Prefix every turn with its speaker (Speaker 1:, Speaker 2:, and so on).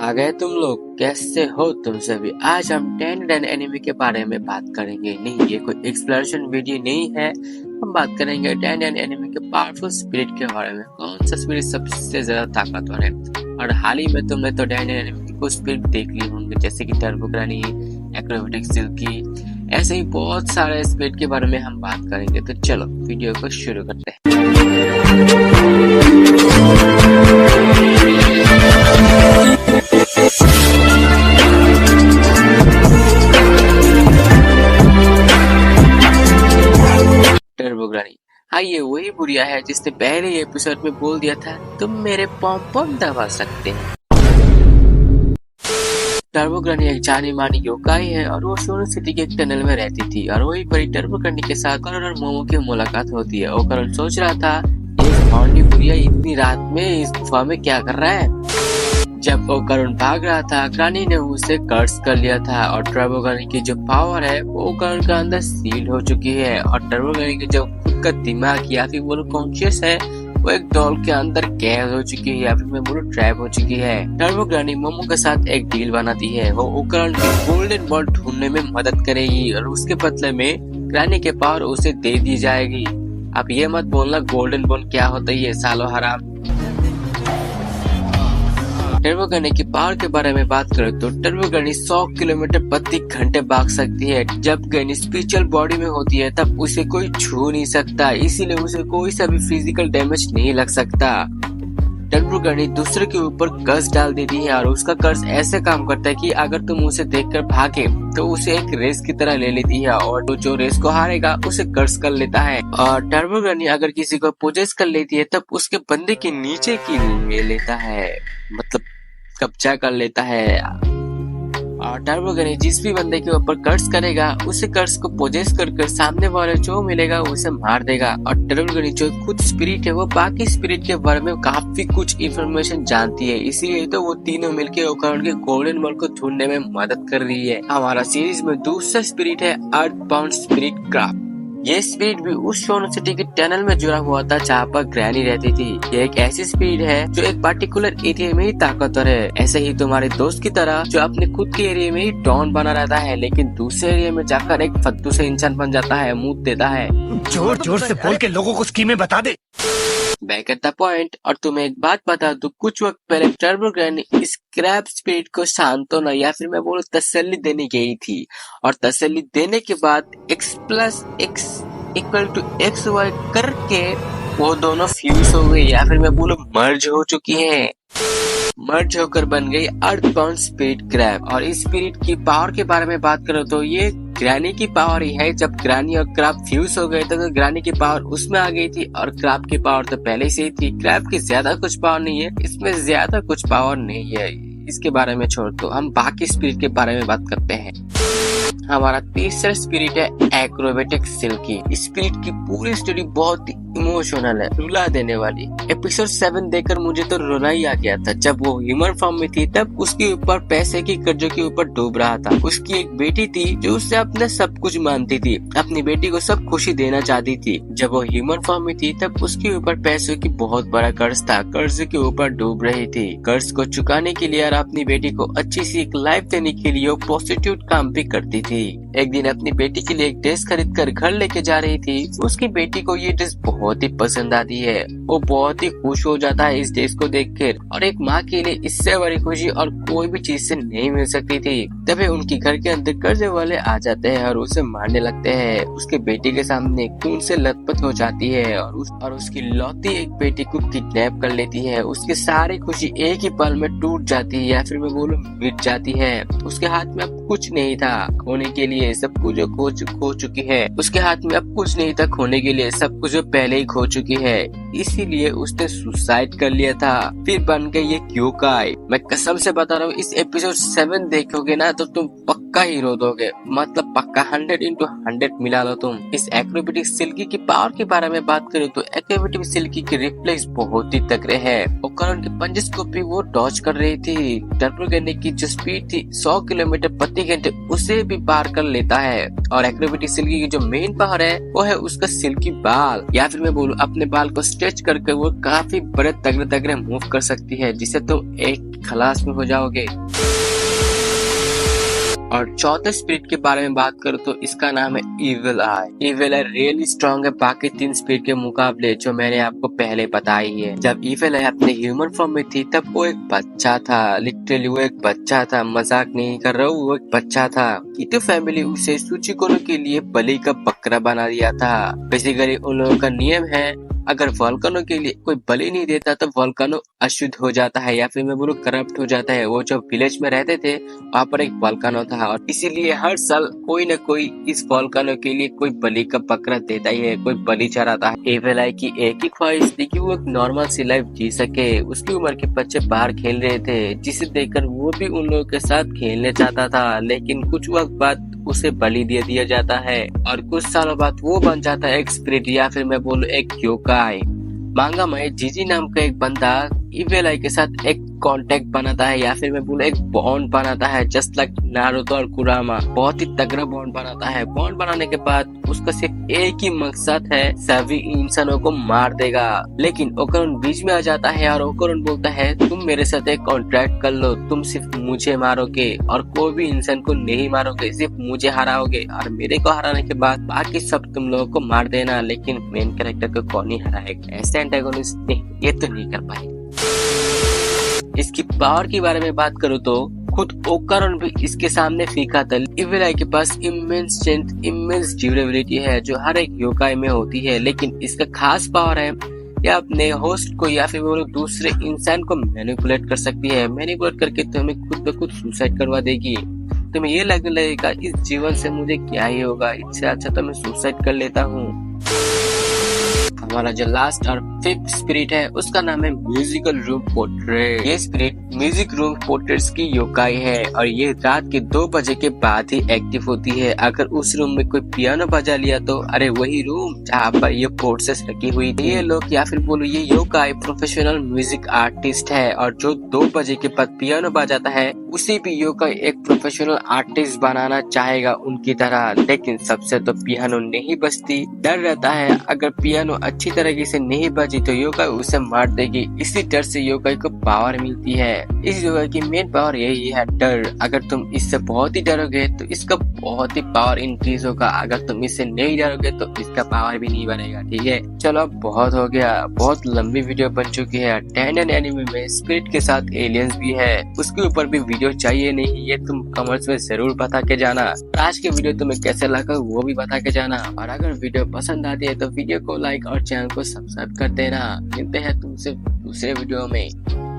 Speaker 1: आ गए तुम लोग। कैसे हो तुम सभी। आज हम 10 एनिमे के बारे में बात करेंगे। नहीं, ये कोई एक्सप्लोरेशन वीडियो नहीं है। हम बात करेंगे 10 एनिमे के पावरफुल स्पिरिट के बारे में। कौन सा स्पिरिट सबसे ज्यादा ताकतवर है। और हाल ही में तुमने तो 10 एनिमे की कुछ स्पिरिट देख ली होंगे, जैसे कि टर्बो ग्रैनी, एक्रोबैटिक सिल्की, ऐसे ही बहुत सारे स्पिरिट के बारे में हम बात करेंगे। तो चलो वीडियो को शुरू करते हैं। टर्बो ग्रैनी, हाँ ये वही बुढ़िया है जिसने पहले ही एपिसोड में बोल दिया था तुम मेरे पॉम दबा सकते हैं। टर्बो ग्रैनी एक जानी मानी योकाई है और वो शोनो सिटी के एक टनल में रहती थी और वही पर टर्बो ग्रैनी के साथ करण और मोमो की मुलाकात होती है। और करण सोच रहा था ये भौंडी बुढ़िया इतनी रात में इस गुफा में क्या कर रहा है। जब वो करण भाग रहा था, ग्रैनी ने उसे कर्स कर लिया था और टर्बो ग्रैनी की जो पावर है वो करण के अंदर सील हो चुकी है। और टर्बो ग्रैनी की जो खुद का दिमाग या फिर वो कॉन्शियस है वो एक डॉल के अंदर कैद हो चुकी है या फिर मैं बोलूं ट्रैप हो चुकी है। टर्बो ग्रैनी मोमो के साथ एक डील बनाती है। वो करण की गोल्डन बॉल ढूंढने में मदद करेगी और उसके बदले में ग्रैनी के पावर उसे दे दी जाएगी। अब ये मत बोलना गोल्डन बॉल क्या होता है, सालो हराम। टर्बो ग्रैनी की पावर के बारे में बात करें तो टर्बो ग्रैनी 100 किलोमीटर प्रति घंटे भाग सकती है। जब ग्रैनी स्पिरिचुअल बॉडी में होती है तब उसे कोई छू नहीं सकता, इसीलिए उसे कोई सा भी फिजिकल डैमेज नहीं लग सकता। टर्बो ग्रैनी दूसरे के ऊपर कर्स डाल देती है और उसका कर्स ऐसे काम करता है कि अगर तुम उसे देखकर भागे तो उसे एक रेस की तरह ले लेती है और जो रेस को हारेगा उसे कर्स कर लेता है। और टर्बो ग्रैनी अगर किसी को पोजेस कर लेती है तब उसके बंदे के नीचे की ले लेता है, मतलब कब्जा कर लेता है। और टर्बो ग्रैनी जिस भी बंदे के ऊपर कर्स करेगा उसे कर्स को पोजेस कर सामने वाले जो मिलेगा उसे मार देगा। और टर्बो ग्रैनी जो खुद स्पिरिट है वो बाकी स्पिरिट के बारे में काफी कुछ इंफॉर्मेशन जानती है, इसीलिए तो वो तीनों मिलकर करण के गोल्डन बॉल को ढूंढने में मदद कर रही है। हमारा सीरीज में दूसरा स्पिरिट है अर्थबाउंड स्पिरिट क्राफ्ट। ये स्पिरिट भी उस शोनो सिटी के टनल में जुड़ा हुआ था जहाँ पर ग्रैनी रहती थी। ये एक ऐसी स्पिरिट है जो एक पर्टिकुलर एरिया में ही ताकतवर है, ऐसे ही तुम्हारे दोस्त की तरह जो अपने खुद के एरिया में ही डॉन बना रहता है लेकिन दूसरे एरिया में जाकर एक फद्दू से इंसान बन जाता है, मुंह देता है।
Speaker 2: जोर जोर से बोल के लोगों को स्कीमें बता दे।
Speaker 1: Back at the point. और तुम्हें एक बात बता दूं, कुछ वक्त पहले टर्बो ग्रैनी इस क्रैब स्पिरिट को सांत्वना या फिर मैं बोलूं तसल्ली देने गई थी और तसल्ली देने के बाद x + x = xy करके वो दोनों फ्यूज हो गई या फिर मैं बोलूं मर्ज हो चुकी है। मर्ज होकर बन गई अर्थबाउंड स्पिरिट क्रैब। और इस स्पिरिट की पावर के बारे में बात करो तो ये ग्रैनी की पावर ही है। जब ग्रैनी और क्रैब फ्यूज हो गए थे तो ग्रैनी की पावर उसमें आ गई थी और क्रैब की पावर तो पहले से ही थी। क्रैब की ज्यादा कुछ पावर नहीं है, इसमें ज्यादा कुछ पावर नहीं है। इसके बारे में छोड़ दो, हम बाकी स्पिरिट के बारे में बात करते हैं। हमारा तीसरा स्पिरिट है एक्रोबैटिक सिल्की। स्पिरिट की पूरी स्टोरी बहुत ही इमोशनल है, रुला देने वाली। एपिसोड 7 देखकर मुझे तो रोना ही आ गया था। जब वो ह्यूमन फॉर्म में थी तब उसके ऊपर पैसे की कर्जों के ऊपर डूब रहा था। उसकी एक बेटी थी जो उससे अपने सब कुछ मानती थी, अपनी बेटी को सब खुशी देना चाहती थी। जब वो ह्यूमन फॉर्म में थी तब उसके ऊपर पैसों की बहुत बड़ा कर्ज था, कर्ज के ऊपर डूब रही थी। कर्ज को चुकाने के लिए और अपनी बेटी को अच्छी सी एक लाइफ देने के लिए वो प्रोस्टिट्यूट काम भी करती थी। एक दिन अपनी बेटी के लिए एक ड्रेस खरीद कर घर लेके जा रही थी। उसकी बेटी को ये ड्रेस बहुत ही पसंद आती है, वो बहुत ही खुश हो जाता है इस ड्रेस को देखकर। और एक माँ के लिए इससे बड़ी खुशी और कोई भी चीज से नहीं मिल सकती थी। तभी उनकी घर के अंदर कर्जे वाले आ जाते हैं और उसे मारने लगते हैं। उसके बेटी के सामने खून से लथपथ हो जाती है और उसकी लौती एक बेटी को किडनैप कर लेती है। उसकी सारी खुशी एक ही पल में टूट जाती है या फिर मैं बोलूं मिट जाती है। उसके हाथ में अब कुछ नहीं था खोने के लिए, सब कुछ खो चुकी है। उसके हाथ में अब कुछ नहीं था खोने के लिए, सब कुछ पहले ही खो चुकी है। इसीलिए उसने सुसाइड कर लिया था, फिर बन गई ये क्योकाई। मैं कसम से बता रहा हूँ इस एपिसोड 7 देखोगे ना तो तुम पक्का हीरो दोगे, मतलब पक्का 100/100 मिला लो तुम। इस एक्रोबेटिक सिल्की की पावर के बारे में बात करूँ तो एक्रोबेटिक सिल्की की रिफ्लेक्स बहुत ही तगड़े है और उनके पंजेस को भी वो डॉज कर रही थी। टर्बो गन की जो स्पीड थी 100 किलोमीटर प्रति घंटे उसे भी पार कर लेता है। और एक्रोबेटिक सिल्की की जो मेन पावर है वो है उसका सिल्की बाल, या फिर मैं बोलूँ अपने बाल को स्ट्रेच करके वो काफी बड़े तगड़े तगड़े मूव कर सकती है, जिससे तुम एक खलास में हो जाओगे। और चौथे स्पिरिट के बारे में बात करूँ तो इसका नाम है evil I. Evil I really strong है बाकी 3 स्पिरिट के मुकाबले, जो मैंने आपको पहले बताई है। जब इविल आई अपने ह्यूमन फॉर्म में थी तब वो एक बच्चा था, लिटरली वो एक बच्चा था, मजाक नहीं कर रहा हूँ, वो एक बच्चा था। कीटो फैमिली उसे सुचिकोनो के लिए बलि का बकरा बना दिया था। बेसिकली उन लोगों का नियम है अगर वोल्केनो के लिए कोई बलि नहीं देता तो वोल्केनो अशुद्ध हो जाता है, या फिर मैं बोलूँ करप्ट हो जाता है। वो जो विलेज में रहते थे वहाँ पर एक वोल्केनो था और इसीलिए हर साल कोई न कोई इस वोल्केनो के लिए कोई बलि का बकरा देता ही है, कोई बलि चढ़ाता है। एविल आई की एक ही ख्वाहिश थी कि वो एक नॉर्मल सी लाइफ जी सके। उसकी उम्र के बच्चे बाहर खेल रहे थे जिसे देखकर वो भी उन लोगों के साथ खेलने चाहता था, लेकिन कुछ वक्त बाद उसे बलि दे दिया जाता है और कुछ सालों बाद वो बन जाता है एक स्पिरिट, या फिर मैं बोलूँ एक योकाई। मांगा में जीजी नाम का एक बंदा इविल आई के साथ एक कांटेक्ट बनाता है, या फिर मैं बोलूँ एक बॉन्ड बनाता है, जस्ट लाइक नारुतो और कुरामा। बहुत ही तगड़ा बॉन्ड बनाता है। बॉन्ड बनाने के बाद उसका सिर्फ एक ही मकसद है, सभी इंसानों को मार देगा। लेकिन ओकरन बीच में आ जाता है और ओकरन बोलता है तुम मेरे साथ एक कॉन्ट्रैक्ट कर लो, तुम सिर्फ मुझे मारोगे और कोई भी इंसान को नहीं मारोगे, सिर्फ मुझे हराओगे और मेरे को हराने के बाद बाकी सब तुम लोगों को मार देना, लेकिन मेन कैरेक्टर को कौन ही हराएगा। ऐसे एंटागोनिस्ट ये तो नहीं कर पाएगा। इसकी पावर के बारे में बात करूँ तो खुद ओकरन भी इसके सामने फीका था। इविल आई के पास इमेंस स्ट्रेंथ, इमेंस ड्यूरेबिलिटी है जो हर एक योकाई में होती है, लेकिन इसका खास पावर है या अपने होस्ट को या फिर वो लोग दूसरे इंसान को मैनिपुलेट कर सकती है। मैनिपुलेट करके तो हमें खुद ब खुद सुसाइड करवा देगी। तुम्हें ये लगने लगेगा इस जीवन से मुझे क्या ही होगा, इससे अच्छा तो मैं सुसाइड कर लेता हूँ। हमारा जो लास्ट और 5th स्पिरिट है उसका नाम है म्यूजिकल रूम पोर्ट्रेट। ये स्पिरिट म्यूजिक रूम पोर्ट्रेट्स की योकाई है और ये रात के 2 बजे के बाद ही एक्टिव होती है। अगर उस रूम में कोई पियानो बजा लिया तो अरे वही रूम जहाँ पर ये पोर्ट्रेट्स रखी हुई थी। ये लोग या फिर बोलो ये योकाई प्रोफेशनल म्यूजिक आर्टिस्ट है और जो 2 बजे के बाद पियानो बजाता है उसी भी योकाई एक प्रोफेशनल आर्टिस्ट बनाना चाहेगा उनकी तरह, लेकिन सबसे तो पियानो नहीं बजती। डर रहता है अगर पियानो अच्छी तरीके से नहीं बजी तो योकाई उसे मार देगी। इसी डर से योकाई को पावर मिलती है। इस योकाई की मेन पावर यही है डर। अगर तुम इससे बहुत ही डरोगे तो इसका बहुत ही पावर इंक्रीज होगा, अगर तुम इससे नहीं डरोगे तो इसका पावर भी नहीं बनेगा। ठीक है, चलो अब बहुत हो गया, बहुत लंबी वीडियो बन चुकी है। टैंडन एनिमे में स्पिरिट के साथ एलियंस भी है, उसके ऊपर भी वीडियो चाहिए नहीं, ये तुम कमेंट्स में जरूर बता के जाना। आज के वीडियो तुम्हें कैसे लगा वो भी बता के जाना, और अगर वीडियो पसंद आती है तो वीडियो को लाइक और चैनल को सब्सक्राइब कर देना। मिलते हैं तुमसे दूसरे वीडियो में।